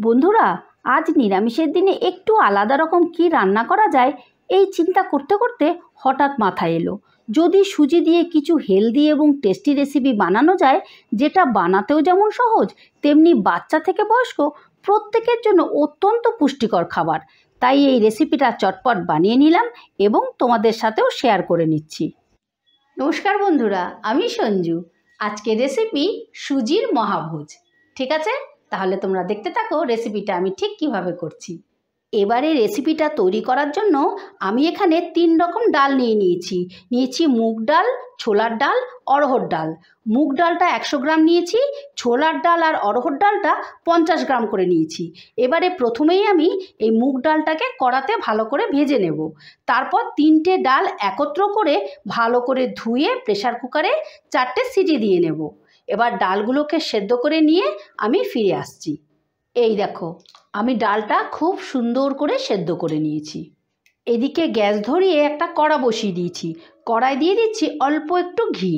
বন্ধুরা, আজ নিরামিষের দিনে একটু আলাদা রকম কি রান্না করা যায় এই চিন্তা করতে করতে হঠাৎ মাথায় এলো, যদি সুজি দিয়ে কিছু হেলদি এবং টেস্টি রেসিপি বানানো যায়, যেটা বানাতেও যেমন সহজ তেমনি বাচ্চা থেকে বয়স্ক প্রত্যেকের জন্য অত্যন্ত পুষ্টিকর খাবার। তাই এই রেসিপিটা চটপট বানিয়ে নিলাম এবং তোমাদের সাথেও শেয়ার করে নিচ্ছি। নমস্কার বন্ধুরা, আমি সঞ্জু। আজকের রেসিপি সুজির মহাভোজ। ঠিক আছে, তাহলে তোমরা দেখতে থাকো রেসিপিটা আমি ঠিক কিভাবে করছি। এবারে রেসিপিটা তৈরি করার জন্য আমি এখানে 3 রকম ডাল নিয়েছি মুগ ডাল, ছোলার ডাল, অড়হর ডাল। মুগ ডালটা 100 গ্রাম নিয়েছি, ছোলার ডাল আর অড়হর ডালটা 50 গ্রাম করে নিয়েছি। এবারে প্রথমেই আমি এই মুগ ডালটাকে কড়াতে ভালো করে ভেজে নেব। তারপর 3টে ডাল একত্র করে ভালো করে ধুয়ে প্রেসার কুকারে 4টে সিটি দিয়ে নেব। এবার ডালগুলোকে সেদ্ধ করে নিয়ে আমি ফিরে আসছি। এই দেখো, আমি ডালটা খুব সুন্দর করে সেদ্ধ করে নিয়েছি। এদিকে গ্যাস ধরিয়ে একটা কড়া বসিয়ে দিয়েছি। কড়াই দিয়ে দিচ্ছি অল্প একটু ঘি।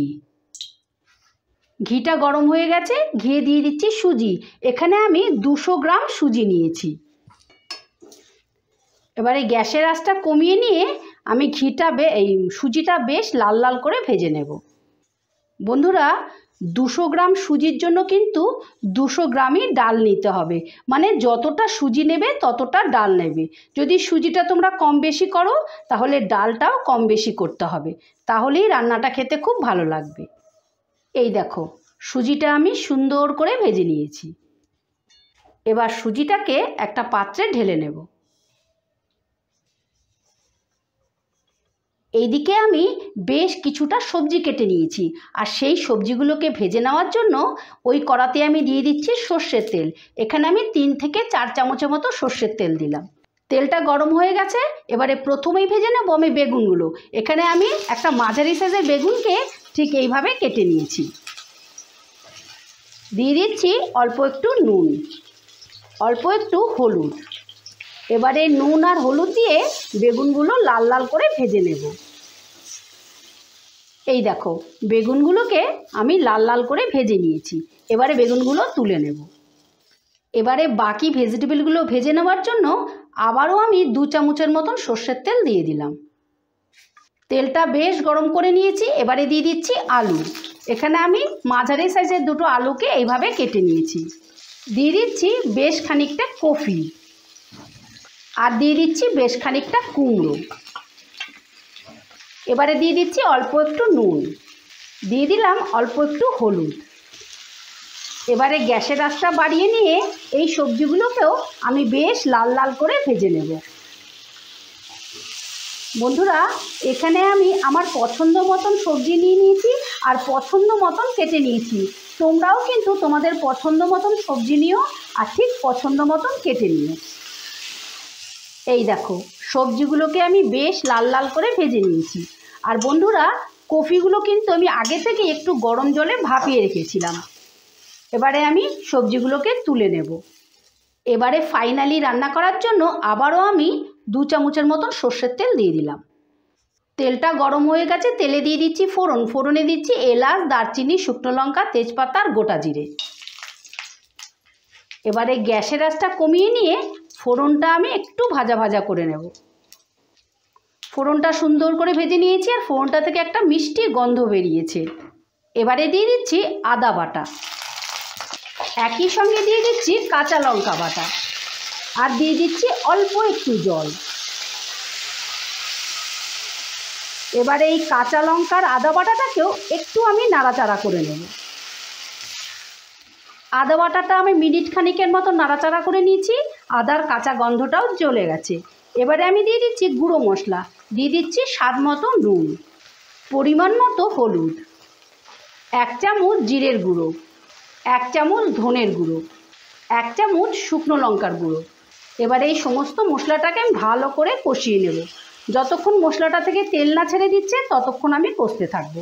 ঘিটা গরম হয়ে গেছে, ঘিয়ে দিয়ে দিচ্ছি সুজি। এখানে আমি 200 গ্রাম সুজি নিয়েছি। এবারে গ্যাসের আঁচটা কমিয়ে নিয়ে আমি সুজিটা বেশ লাল লাল করে ভেজে নেব। বন্ধুরা, 200 গ্রাম সুজির জন্য কিন্তু 200 গ্রামই ডাল নিতে হবে, মানে যতটা সুজি নেবে ততটা ডাল নেবে। যদি সুজিটা তোমরা কম বেশি করো তাহলে ডালটাও কম বেশি করতে হবে, তাহলেই রান্নাটা খেতে খুব ভালো লাগবে। এই দেখো, সুজিটা আমি সুন্দর করে ভেজে নিয়েছি। এবার সুজিটাকে একটা পাত্রে ঢেলে নেব। এইদিকে আমি বেশ কিছুটা সবজি কেটে নিয়েছি, আর সেই সবজিগুলোকে ভেজে নেওয়ার জন্য ওই কড়াতে আমি দিয়ে দিচ্ছি সর্ষের তেল। এখানে আমি 3 থেকে 4 চামচের মতো সর্ষের তেল দিলাম। তেলটা গরম হয়ে গেছে, এবারে প্রথমেই ভেজে নেব আমি বেগুনগুলো। এখানে আমি একটা মাঝারি সাইজের বেগুনকে ঠিক এইভাবে কেটে নিয়েছি। দিয়ে দিচ্ছি অল্প একটু নুন, অল্প একটু হলুদ। এবারে নুন আর হলুদ দিয়ে বেগুনগুলো লাল লাল করে ভেজে নেব। এই দেখো, বেগুনগুলোকে আমি লাল লাল করে ভেজে নিয়েছি। এবারে বেগুনগুলো তুলে নেব। এবারে বাকি ভেজিটেবলগুলো ভেজে নেওয়ার জন্য আবারও আমি 2 চামচের মতন সর্ষের তেল দিয়ে দিলাম। তেলটা বেশ গরম করে নিয়েছি। এবারে দিয়ে দিচ্ছি আলু। এখানে আমি মাঝারি সাইজের 2টো আলুকে এইভাবে কেটে নিয়েছি। দিয়ে দিচ্ছি বেশ খানিকটা কফি, আর দিয়ে দিচ্ছি বেশ খানিকটা কুমড়ো। এবারে দিয়ে দিচ্ছি অল্প একটু নুন, দিয়ে দিলাম অল্প একটু হলুদ। এবারে গ্যাসের আঁচটা বাড়িয়ে নিয়ে এই সবজিগুলোকেও আমি বেশ লাল লাল করে ভেজে নেব। বন্ধুরা, এখানে আমি আমার পছন্দ মতন সবজি নিয়ে নিয়েছি আর পছন্দ মতন কেটে নিয়েছি। তোমরাও কিন্তু তোমাদের পছন্দ মতন সবজি নিও আর ঠিক পছন্দ মতন কেটে নিও। এই দেখো, সবজিগুলোকে আমি বেশ লাল লাল করে ভেজে নিয়েছি। আর বন্ধুরা, কফিগুলো কিন্তু আমি আগে থেকে একটু গরম জলে ভাপিয়ে রেখেছিলাম। এবারে আমি সবজিগুলোকে তুলে নেব। এবারে ফাইনালি রান্না করার জন্য আবারও আমি 2 চামচের মতো সর্ষের তেল দিয়ে দিলাম। তেলটা গরম হয়ে গেছে, তেলে দিয়ে দিচ্ছি ফোড়ন। ফোড়নে দিচ্ছি এলাচ, দারচিনি, শুকনো লঙ্কা, তেজপাতা আর গোটা জিরে। এবারে গ্যাসের আঁচটা কমিয়ে নিয়ে ফোড়নটা আমি একটু ভাজা ভাজা করে নেব। ফোড়নটা সুন্দর করে ভেজে নিয়েছি আর ফোড়নটা থেকে একটা মিষ্টি গন্ধ বেরিয়েছে। এবারে দিয়ে দিচ্ছি আদা বাটা, একই সঙ্গে দিয়ে দিচ্ছি কাঁচা লঙ্কা বাটা, আর দিয়ে দিচ্ছি অল্প একটু জল। এবারে এই কাঁচা লঙ্কার আদা বাটাটাকেও একটু আমি নাড়াচাড়া করে নেব। আদা বাটাটা আমি মিনিট খানিকের মতো নাড়াচাড়া করে নিয়েছি, আদার কাঁচা গন্ধটাও চলে গেছে। এবারে আমি দিয়ে দিচ্ছি গুঁড়ো মশলা, দিয়ে দিচ্ছি স্বাদ মতো নুন, পরিমাণ মতো হলুদ, 1 চামচ জিরের গুঁড়ো, 1 চামচ ধনের গুঁড়ো, 1 চামচ শুকনো লঙ্কার গুঁড়ো। এবারে এই সমস্ত মশলাটাকে আমি ভালো করে কষিয়ে নেব। যতক্ষণ মশলাটা থেকে তেল না ছেড়ে দিচ্ছে ততক্ষণ আমি কষতে থাকব।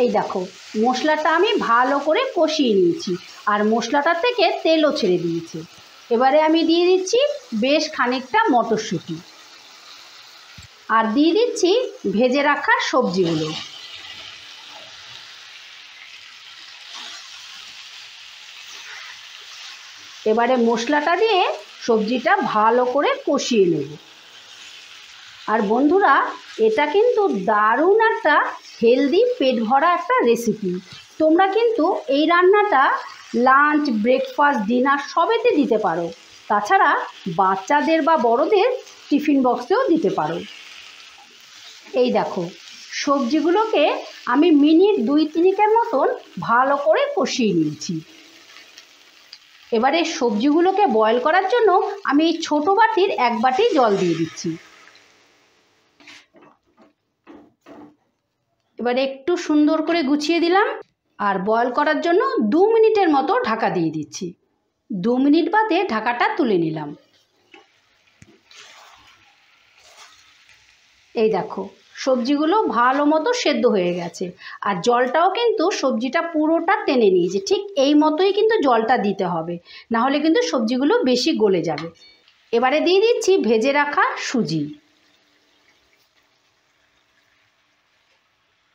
এই দেখো, মশলাটা আমি ভালো করে কষিয়ে নিয়েছি আর মশলাটা থেকে তেলও ছেড়ে দিয়েছে। এবারে আমি দিয়ে দিচ্ছি বেশ খানিকটা মটরশুঁটি, আর দিয়ে দিচ্ছি ভেজে রাখা সবজিগুলো। এবারে মশলাটা দিয়ে সবজিটা ভালো করে কষিয়ে নেব। আর বন্ধুরা, এটা কিন্তু দারুণ একটা হেলদি পেট ভরা একটা রেসিপি। তোমরা কিন্তু এই রান্নাটা লাঞ্চ, ব্রেকফাস্ট, ডিনার সবেতে দিতে পারো। তাছাড়া বাচ্চাদের বা বড়দের টিফিন বক্সেও দিতে পারো। এই দেখো, সবজিগুলোকে আমি মিনিট 2-3 মতন ভালো করে কষিয়ে নিয়েছি। এবারে সবজিগুলোকে বয়েল করার জন্য আমি এই ছোটো বাটির 1 বাটি জল দিয়ে দিচ্ছি। এবারে একটু সুন্দর করে গুছিয়ে দিলাম আর বয়েল করার জন্য 2 মিনিটের মতো ঢাকা দিয়ে দিচ্ছি। 2 মিনিট বাদে ঢাকাটা তুলে নিলাম। এই দেখো, সবজিগুলো ভালো মতো সেদ্ধ হয়ে গেছে আর জলটাও কিন্তু সবজিটা পুরোটা টেনে নিয়েছে। ঠিক এই মতোই কিন্তু জলটা দিতে হবে, না হলে কিন্তু সবজিগুলো বেশি গলে যাবে। এবারে দিয়ে দিচ্ছি ভেজে রাখা সুজি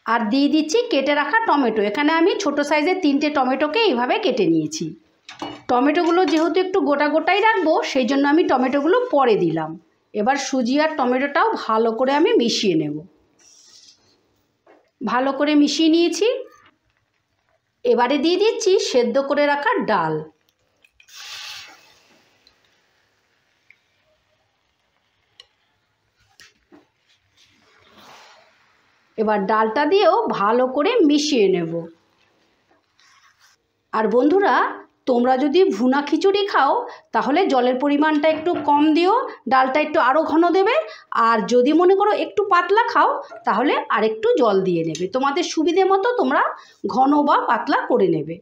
আর দিয়ে দিচ্ছি কেটে রাখা টমেটো। এখানে আমি ছোট সাইজের 3টে টমেটোকে এইভাবে কেটে নিয়েছি। টমেটোগুলো যেহেতু একটু গোটা গোটাই রাখবো, সেই জন্য আমি টমেটোগুলো পরে দিলাম। এবার সুজি আর টমেটোটাও ভালো করে আমি মিশিয়ে নেব। ভালো করে মিশিয়ে নিয়েছি। এবারে দিয়ে দিচ্ছি সেদ্ধ করে রাখা ডাল। এবার ডালটা দিয়েও ভালো করে মিশিয়ে নেব। আর বন্ধুরা, তোমরা যদি ভুনা খিচুড়ি খাও তাহলে জলের পরিমাণটা একটু কম দিও, ডালটা একটু আরও ঘন দেবে। আর যদি মনে করো একটু পাতলা খাও তাহলে আরেকটু জল দিয়ে নেবে। তোমাদের সুবিধে মতো তোমরা ঘন বা পাতলা করে নেবে।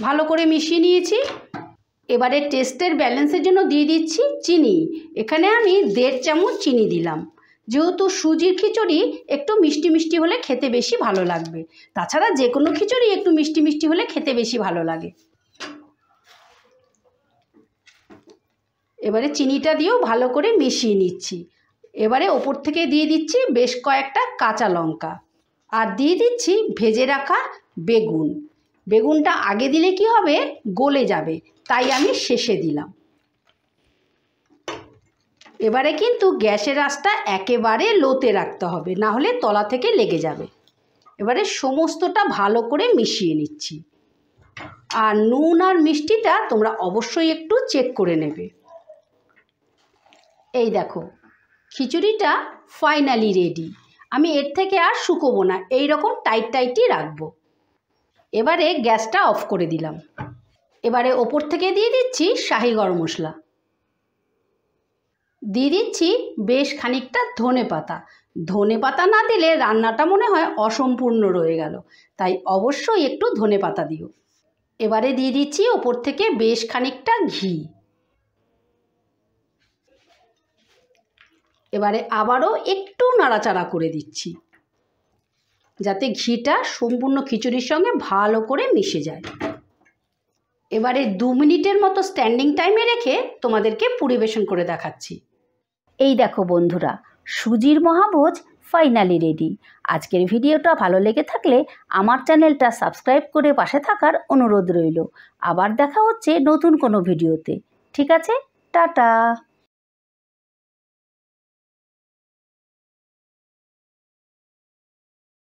ভালো করে মিশিয়ে নিয়েছি। এবারে টেস্টের ব্যালেন্সের জন্য দিয়ে দিচ্ছি চিনি। এখানে আমি 1.5 চামচ চিনি দিলাম। যেহেতু সুজির খিচুড়ি একটু মিষ্টি মিষ্টি হলে খেতে বেশি ভালো লাগবে। তাছাড়া যে কোনো খিচুড়ি একটু মিষ্টি মিষ্টি হলে খেতে বেশি ভালো লাগে। এবারে চিনিটা দিয়েও ভালো করে মিশিয়ে নিচ্ছি। এবারে ওপর থেকে দিয়ে দিচ্ছি বেশ কয়েকটা কাঁচা লঙ্কা আর দিয়ে দিচ্ছি ভেজে রাখা বেগুন। বেগুনটা আগে দিলে কি হবে, গলে যাবে, তাই আমি শেষে দিলাম। এবারে কিন্তু গ্যাসের আঁচটা একেবারে লোতে রাখতে হবে, না হলে তলা থেকে লেগে যাবে। এবারে সমস্তটা ভালো করে মিশিয়ে নিচ্ছি। আর নুন আর মিষ্টিটা তোমরা অবশ্যই একটু চেক করে নেবে। এই দেখো, খিচুড়িটা ফাইনালি রেডি। আমি এর থেকে আর শুকোবো না, এই রকম টাইট টাইটই রাখবো। এবারে গ্যাসটা অফ করে দিলাম। এবারে ওপর থেকে দিয়ে দিচ্ছি শাহি গরম মশলা, দিয়ে দিচ্ছি বেশ খানিকটা ধনে পাতা। ধনে পাতা না দিলে রান্নাটা মনে হয় অসম্পূর্ণ রয়ে গেল, তাই অবশ্যই একটু ধনে পাতা দিও। এবারে দিয়ে দিচ্ছি ওপর থেকে বেশ খানিকটা ঘি। এবারে আবারও একটু নাড়াচাড়া করে দিচ্ছি, যাতে ঘিটা সম্পূর্ণ খিচুড়ির সঙ্গে ভালো করে মিশে যায়। এবারে 2 মিনিটের মতো স্ট্যান্ডিং টাইমে রেখে তোমাদেরকে পরিবেশন করে দেখাচ্ছি। এই দেখো বন্ধুরা, সুজির মহাভোজ ফাইনালি রেডি। আজকের ভিডিওটা ভালো লেগে থাকলে আমার চ্যানেলটা সাবস্ক্রাইব করে পাশে থাকার অনুরোধ রইল। আবার দেখা হচ্ছে নতুন কোনো ভিডিওতে। ঠিক আছে, টাটা।